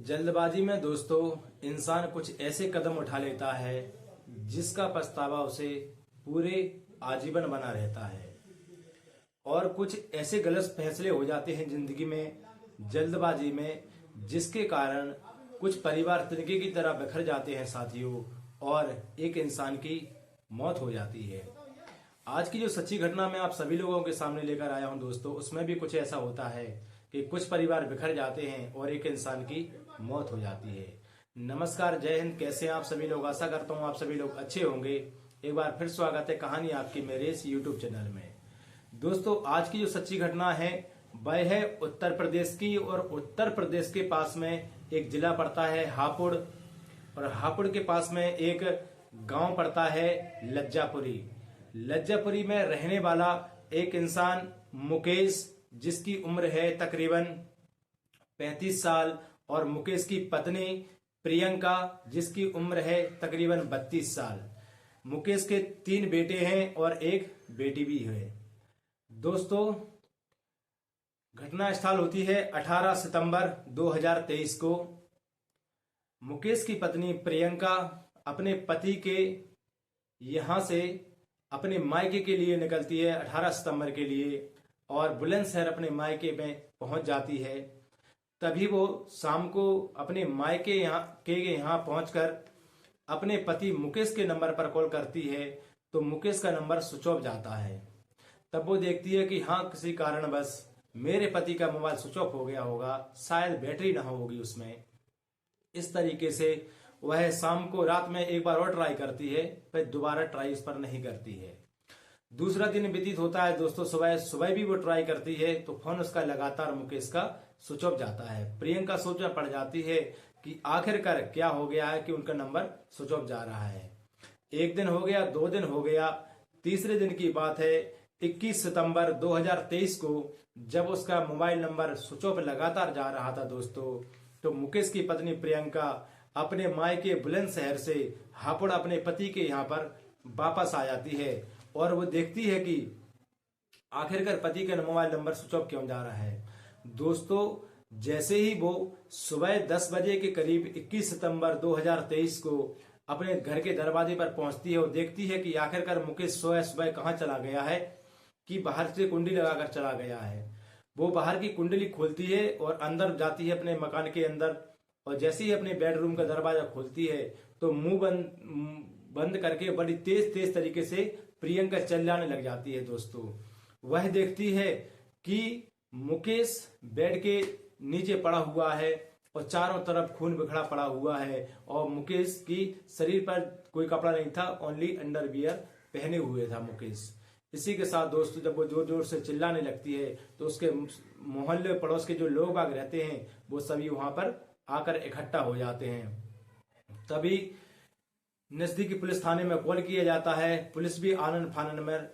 जल्दबाजी में दोस्तों इंसान कुछ ऐसे कदम उठा लेता है जिसका पछतावा उसे पूरे आजीवन बना रहता है। और कुछ ऐसे गलत फैसले हो जाते हैं जिंदगी में जल्दबाजी में, जिसके कारण कुछ परिवार तिनके की तरह बिखर जाते हैं साथियों, और एक इंसान की मौत हो जाती है। आज की जो सच्ची घटना मैं आप सभी लोगों के सामने लेकर आया हूं दोस्तों, उसमें भी कुछ ऐसा होता है कि कुछ परिवार बिखर जाते हैं और एक इंसान की मौत हो जाती है। नमस्कार, जय हिंद। कैसे हैं आप सभी लोग? आशा करता हूं आप सभी लोग अच्छे होंगे। एक बार फिर स्वागत है कहानी आपकी मेरे इस यूट्यूब चैनल में। दोस्तों, आज की जो सच्ची घटना है वह है उत्तर प्रदेश की, और उत्तर प्रदेश के पास में एक जिला पड़ता है हापुड़, और हापुड़ के पास में एक गांव पड़ता है लज्जापुरी। लज्जापुरी में रहने वाला एक इंसान मुकेश, जिसकी उम्र है तकरीबन 35 साल, और मुकेश की पत्नी प्रियंका, जिसकी उम्र है तकरीबन 32 साल। मुकेश के 3 बेटे हैं और एक बेटी भी है। दोस्तों, घटना स्थल होती है 18 सितंबर 2023 को। मुकेश की पत्नी प्रियंका अपने पति के यहां से अपने मायके के लिए निकलती है 18 सितंबर के लिए, और बुलंदशहर अपने मायके में पहुंच जाती है। तभी वो शाम को अपने मायके यहाँ पहुंचकर अपने पति मुकेश के नंबर पर कॉल करती है, तो मुकेश का नंबर स्विच ऑफ जाता है। तब वो देखती है कि हाँ, किसी कारणवश मेरे पति का मोबाइल स्विच ऑफ हो गया होगा, शायद बैटरी ना होगी उसमें। इस तरीके से वह शाम को रात में एक बार और ट्राई करती है, फिर दोबारा ट्राई उस पर नहीं करती है। दूसरा दिन व्यतीत होता है दोस्तों, सुबह भी वो ट्राई करती है, तो फोन उसका लगातार मुकेश का स्विच ऑफ जाता है। प्रियंका सोच में पड़ जाती है कि आखिरकार क्या हो गया है कि उनका नंबर स्विच ऑफ जा रहा है। 1 दिन हो गया, 2 दिन हो गया, तीसरे दिन की बात है 21 सितंबर 2023 को, जब उसका मोबाइल नंबर स्विच ऑफ लगातार जा रहा था दोस्तों, तो मुकेश की पत्नी प्रियंका अपने मायके बुलंदशहर से हापुड़ अपने पति के यहाँ पर वापस आ जाती है, और वो देखती है कि आखिरकार पति का मोबाइल नंबर स्विच ऑफ क्यों जा रहा है। दोस्तों, जैसे ही वो सुबह 10 बजे के करीब 21 सितंबर 2023 को अपने घर के दरवाजे पर पहुंचती है और देखती है कि आखिरकार मुकेश सुबह कहाँ चला गया है, कि बाहर से कुंडी लगाकर चला गया है। वो बाहर की कुंडली खोलती है और अंदर जाती है अपने मकान के अंदर, और जैसे ही अपने बेडरूम का दरवाजा खोलती है तो मुंह बंद करके बड़ी तेज तरीके से प्रियंका चिल्लाने लग जाती है। दोस्तों, वह देखती है कि मुकेश बेड के नीचे पड़ा हुआ है और चारों तरफ खून बिखरा पड़ा हुआ है, और मुकेश की शरीर पर कोई कपड़ा नहीं था, ओनली अंडरवियर पहने हुए था मुकेश। इसी के साथ दोस्तों, जब वो जोर जोर से चिल्लाने लगती है तो उसके मोहल्ले पड़ोस के जो लोग बाग रहते हैं वो सभी वहां पर आकर इकट्ठा हो जाते हैं। तभी नजदीकी पुलिस थाने में कॉल किया जाता है। पुलिस भी आनन फानन में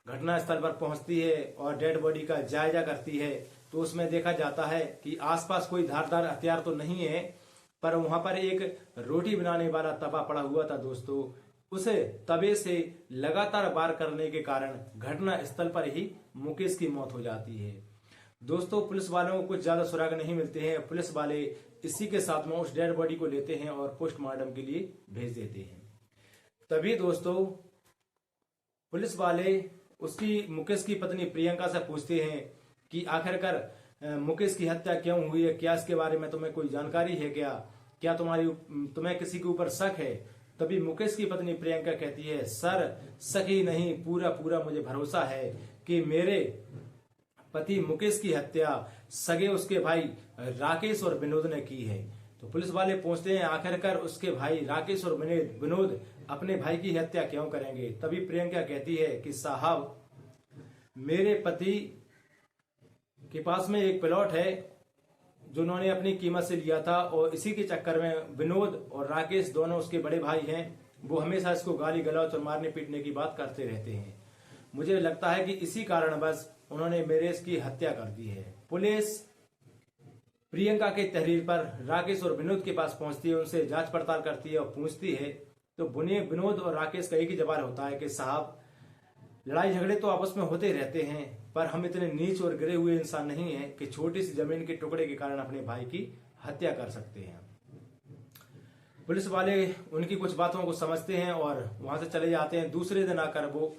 घटना स्थल पर पहुंचती है और डेड बॉडी का जायजा करती है, तो उसमें देखा जाता है कि आसपास कोई धारदार हथियार तो नहीं है, पर वहां पर एक रोटी बनाने वाला तवा पड़ा हुआ था दोस्तों। उसे तवे से लगातार वार करने के कारण घटना स्थल पर ही मुकेश की मौत हो जाती है। दोस्तों, पुलिस वालों को कुछ ज्यादा सुराग नहीं मिलते हैं। पुलिस वाले इसी के साथ में उस डेड बॉडी को लेते हैं और पोस्टमार्टम के लिए भेज देते हैं। तभी दोस्तों, पुलिस वाले उसकी मुकेश की पत्नी प्रियंका से पूछते हैं कि आखिरकार मुकेश की हत्या क्यों हुई है, क्या इसके बारे में तुम्हें कोई जानकारी है, क्या तुम्हें किसी के ऊपर शक है। तभी मुकेश की पत्नी प्रियंका कहती है, सर, शक ही नहीं, पूरा मुझे भरोसा है कि मेरे पति मुकेश की हत्या सगे उसके भाई राकेश और विनोद ने की है। तो पुलिस वाले पूछते हैं आखिरकार उसके भाई राकेश और विनोद अपने भाई की हत्या क्यों करेंगे। तभी प्रियंका कहती है कि साहब, मेरे पति के पास में एक प्लॉट है जो उन्होंने अपनी कीमत से लिया था, और इसी के चक्कर में विनोद और राकेश दोनों उसके बड़े भाई हैं, वो हमेशा इसको गाली गलौज और मारने पीटने की बात करते रहते हैं। मुझे लगता है कि इसी कारण बस उन्होंने मेरे इसकी हत्या कर दी है। पुलिस प्रियंका के तहरीर पर राकेश और विनोद के पास पहुंचती है, उनसे जांच पड़ताल करती है और पूछती है, तो विनोद और राकेश का एक ही जवाब होता है कि साहब, लड़ाई झगड़े तो आपस में होते रहते हैं, पर हम इतने नीच और गिरे हुए इंसान नहीं हैं कि छोटी सी जमीन के टुकड़े के कारण अपने भाई की हत्या कर सकते हैं। पुलिस वाले उनकी कुछ बातों को समझते हैं और वहां से चले जाते हैं। दूसरे दिन आकर वो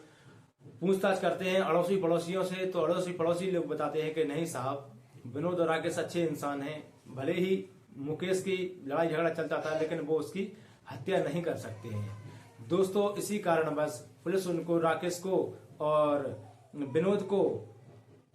पूछताछ करते हैं अड़ोसी पड़ोसियों से, तो अड़ोसी पड़ोसी लोग बताते हैं कि नहीं साहब, विनोद और राकेश अच्छे इंसान हैं, भले ही मुकेश की लड़ाई झगड़ा चलता था लेकिन वो उसकी हत्या नहीं कर सकते हैं। दोस्तों इसी कारणवश पुलिस उनको, राकेश को और विनोद को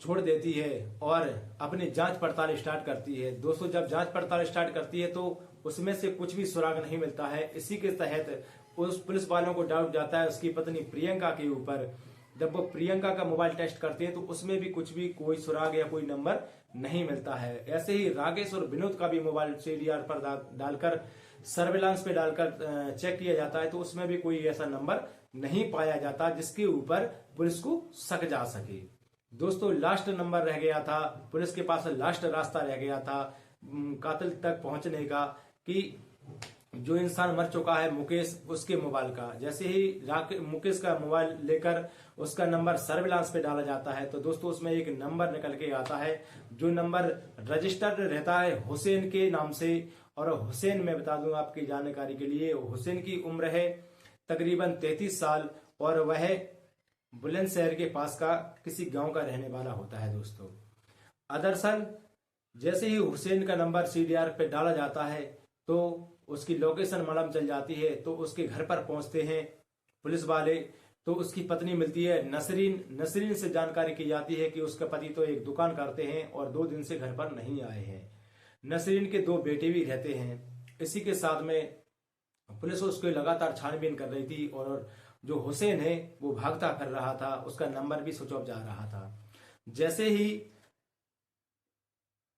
छोड़ देती है और अपनी जांच पड़ताल स्टार्ट करती है। दोस्तों जब जांच पड़ताल स्टार्ट करती है तो उसमें से कुछ भी सुराग नहीं मिलता है। इसी के तहत उस पुलिस वालों को डाउट जाता है उसकी पत्नी प्रियंका के ऊपर। जब वो प्रियंका का मोबाइल टेस्ट करते हैं तो उसमें भी कुछ भी कोई सुराग या कोई नंबर नहीं मिलता है। ऐसे ही राकेश और विनोद का भी मोबाइल सीडीआर पर डालकर, सर्विलांस पे डालकर चेक किया जाता है तो उसमें भी कोई ऐसा नंबर नहीं पाया जाता जिसके ऊपर पुलिस को शक जा सके। दोस्तों लास्ट नंबर रह गया था, पुलिस के पास लास्ट रास्ता रह गया था कातिल तक पहुंचने का, कि जो इंसान मर चुका है मुकेश, उसके मोबाइल का। जैसे ही मुकेश का मोबाइल लेकर उसका नंबर सर्विलांस पे डाला जाता है तो दोस्तों उसमें एक नंबर निकल के आता है, जो नंबर रजिस्टर्ड रहता है हुसैन के नाम से। और हुसैन, मैं बता दूं आपकी जानकारी के लिए, हुसैन की उम्र है तकरीबन 33 साल और वह बुलंदशहर के पास का किसी गांव का रहने वाला होता है। दोस्तों दरअसल जैसे ही हुसैन का नंबर सीडीआर पे डाला जाता है तो उसकी लोकेशन मालूम चल जाती है। तो उसके घर पर पहुंचते हैं पुलिस वाले, तो उसकी पत्नी मिलती है नसरीन। नसरीन से जानकारी की जाती है कि उसका पति तो एक दुकान करते हैं और 2 दिन से घर पर नहीं आए हैं। नसरीन के 2 बेटे भी रहते हैं। इसी के साथ में पुलिस उसको लगातार छानबीन कर रही थी और जो हुसैन है वो भागता कर रहा था, उसका नंबर भी स्विच ऑफ जा रहा था। जैसे ही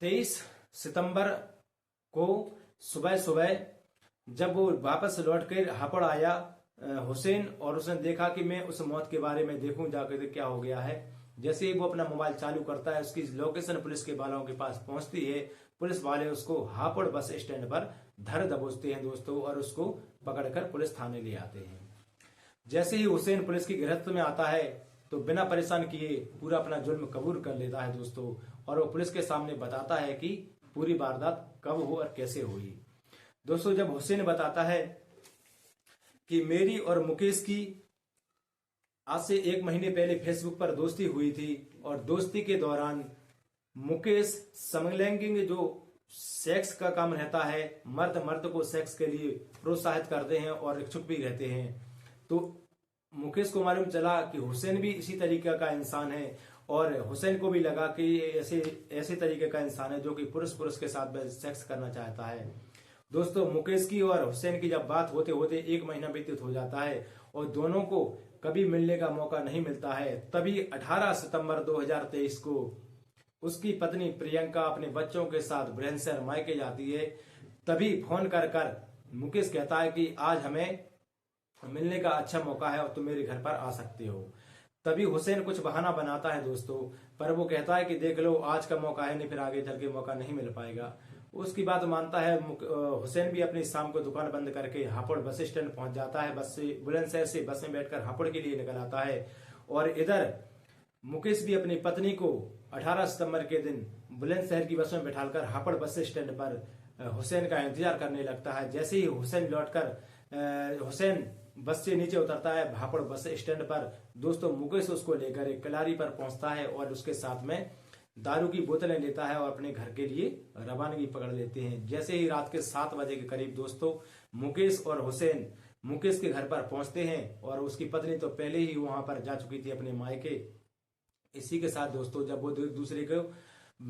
23 सितंबर को सुबह सुबह जब वो वापस लौट कर हापड़ आया हुसैन, और उसने देखा कि मैं उस मौत के बारे में देखूं जाकर क्या हो गया है। जैसे ही वो अपना मोबाइल चालू करता है उसकी लोकेशन पुलिस के वालों के पास पहुंचती है। पुलिस वाले उसको हापड़ बस स्टैंड पर धर दबोचते हैं दोस्तों और उसको पकड़कर पुलिस थाने ले आते हैं। जैसे ही हुसैन पुलिस की गिरफ्त में आता है तो बिना परेशान किए पूरा अपना जुल्म कबूल कर लेता है दोस्तों, और वो पुलिस के सामने बताता है कि पूरी वारदात कब हो और कैसे हुई। दोस्तों जब हुसैन बताता है कि मेरी और मुकेश की आज से 1 महीने पहले फेसबुक पर दोस्ती हुई थी और दोस्ती के दौरान मुकेश समलैंगिक जो सेक्स का काम रहता है, मर्द मर्द को सेक्स के लिए प्रोत्साहित करते हैं और इच्छुक भी रहते हैं। तो मुकेश को मालूम चला कि हुसैन भी इसी तरीके का इंसान है और हुसैन को भी लगा कि ऐसे तरीके का इंसान है जो कि पुरुष के साथ सेक्स करना चाहता है। दोस्तों मुकेश की और हुसैन की जब बात होते होते 1 महीना व्यतीत हो जाता है और दोनों को कभी मिलने का मौका नहीं मिलता है। तभी 18 सितंबर 2023 को उसकी पत्नी प्रियंका अपने बच्चों के साथ बुलंदशहर मायके जाती है। तभी फोन कर मुकेश कहता है कि आज हमें मिलने का अच्छा मौका है और तुम मेरे घर पर आ सकते हो। तभी हुसैन कुछ बहाना बनाता है दोस्तों, पर वो कहता है कि देख लो आज का मौका है, नहीं फिर आगे चल के मौका नहीं मिल पाएगा। उसकी बात मानता है हुसैन भी अपनी शाम को दुकान बंद करके हापुड़ बस स्टैंड पहुंच जाता है। बस से बुलंदशहर से बस में बैठकर हापुड़ के लिए निकल आता है और इधर मुकेश भी अपनी पत्नी को 18 सितंबर के दिन बुलंदशहर की बस में बैठाकर हापुड़ बस स्टैंड पर हुसैन का इंतजार करने लगता है। जैसे ही हुसैन लौटकर हुसैन बस से नीचे उतरता है हापुड़ बस स्टैंड पर, दोस्तों मुकेश उसको लेकर एक कलारी पर पहुंचता है और उसके साथ में दारू की बोतलें लेता है और अपने घर के लिए रवानगी पकड़ लेते हैं। जैसे ही रात के 7 बजे के करीब दोस्तों मुकेश और हुसैन मुकेश के घर पर पहुंचते हैं और उसकी पत्नी तो पहले ही वहां पर जा चुकी थी अपने मायके। इसी के साथ दोस्तों जब वो दूसरे को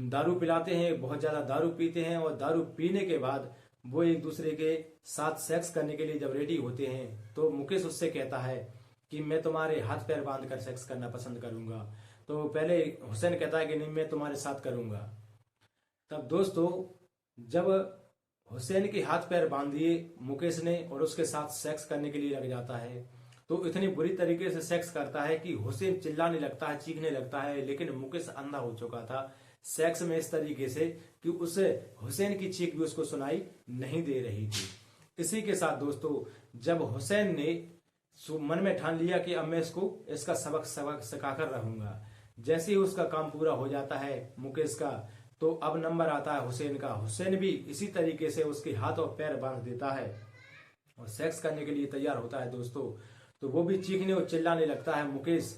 दारू पिलाते हैं, बहुत ज्यादा दारू पीते हैं और दारू पीने के बाद वो एक दूसरे के साथ सेक्स करने के लिए जब रेडी होते हैं तो मुकेश उससे कहता है कि मैं तुम्हारे हाथ पैर बांध कर सेक्स करना पसंद करूंगा। तो पहले हुसैन कहता है कि नहीं मैं तुम्हारे साथ करूंगा। तब दोस्तों जब हुसैन के हाथ पैर बांध दिए मुकेश ने और उसके साथ सेक्स करने के लिए लग जाता है तो इतनी बुरी तरीके से सेक्स करता है कि हुसैन चिल्लाने लगता है, चीखने लगता है, लेकिन मुकेश अंधा हो चुका था सेक्स में इस तरीके से कि उसे हुसैन की चीख भी उसको सुनाई नहीं दे रही थी। इसी के साथ दोस्तों जब हुसैन ने मन में ठान लिया कि अब मैं इसका सबक सिखाकर रहूंगा, जैसे ही उसका काम पूरा हो जाता है मुकेश का, तो अब नंबर आता है हुसैन का। हुसैन भी इसी तरीके से उसके हाथ और पैर बांध देता है और सेक्स करने के लिए तैयार होता है दोस्तों। तो वो भी चीखने और चिल्लाने लगता है मुकेश।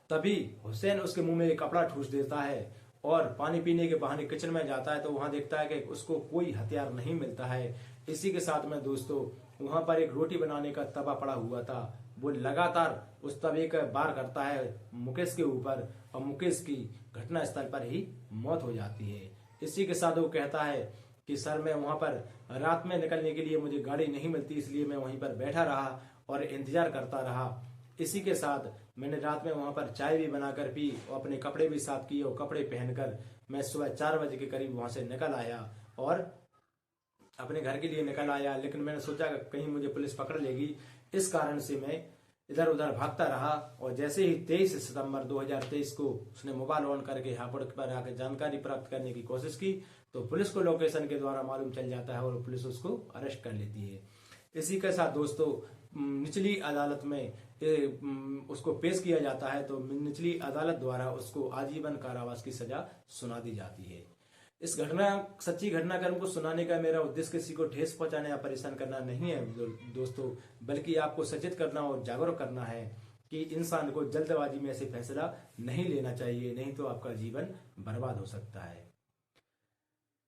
तभी हुसैन उसके मुंह में एक कपड़ा ठूस देता है और पानी पीने के बहाने किचन में जाता है तो वहां देखता है कि उसको कोई हथियार नहीं मिलता है। इसी के साथ में दोस्तों वहां पर एक रोटी बनाने का तवा पड़ा हुआ था। वो लगातार उस तवे का वार करता है मुकेश के ऊपर और मुकेश की घटना स्थल पर ही मौत हो जाती है। इसी के साथ वो कहता है कि सर मैं वहां पर रात में निकलने के लिए मुझे गाड़ी नहीं मिलती, इसलिए मैं वहीं पर बैठा रहा और इंतजार करता रहा। इसी के साथ मैंने रात में वहां पर चाय भी बनाकर पी और अपने कपड़े भी साफ किए और कपड़े पहनकर मैं सुबह 4 बजे के करीब वहां से निकल आया और अपने घर के लिए निकल आया। लेकिन मैंने सोचा कि कहीं मुझे पुलिस पकड़ लेगी, इस कारण से मैं इधर उधर भागता रहा। और जैसे ही 23 सितंबर 2023 को उसने मोबाइल ऑन करके हापुड़ पर आकर जानकारी प्राप्त करने की कोशिश की तो पुलिस को लोकेशन के द्वारा मालूम चल जाता है और पुलिस उसको अरेस्ट कर लेती है। इसी के साथ दोस्तों निचली अदालत में उसको पेश किया जाता है तो निचली अदालत द्वारा उसको आजीवन कारावास की सजा सुना दी जाती है। इस सच्ची घटनाक्रम को सुनाने का मेरा उद्देश्य किसी को ठेस पहुंचाने या परेशान करना नहीं है दोस्तों, बल्कि आपको सचेत करना और जागरूक करना है कि इंसान को जल्दबाजी में ऐसे फैसला नहीं लेना चाहिए, नहीं तो आपका जीवन बर्बाद हो सकता है।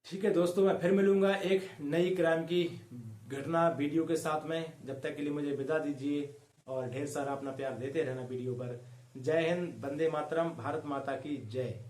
ठीक है दोस्तों, मैं फिर मिलूंगा एक नई क्राइम की घटना वीडियो के साथ में। जब तक के लिए मुझे विदा दीजिए और ढेर सारा अपना प्यार देते रहना वीडियो पर। जय हिंद, वंदे मातरम, भारत माता की जय।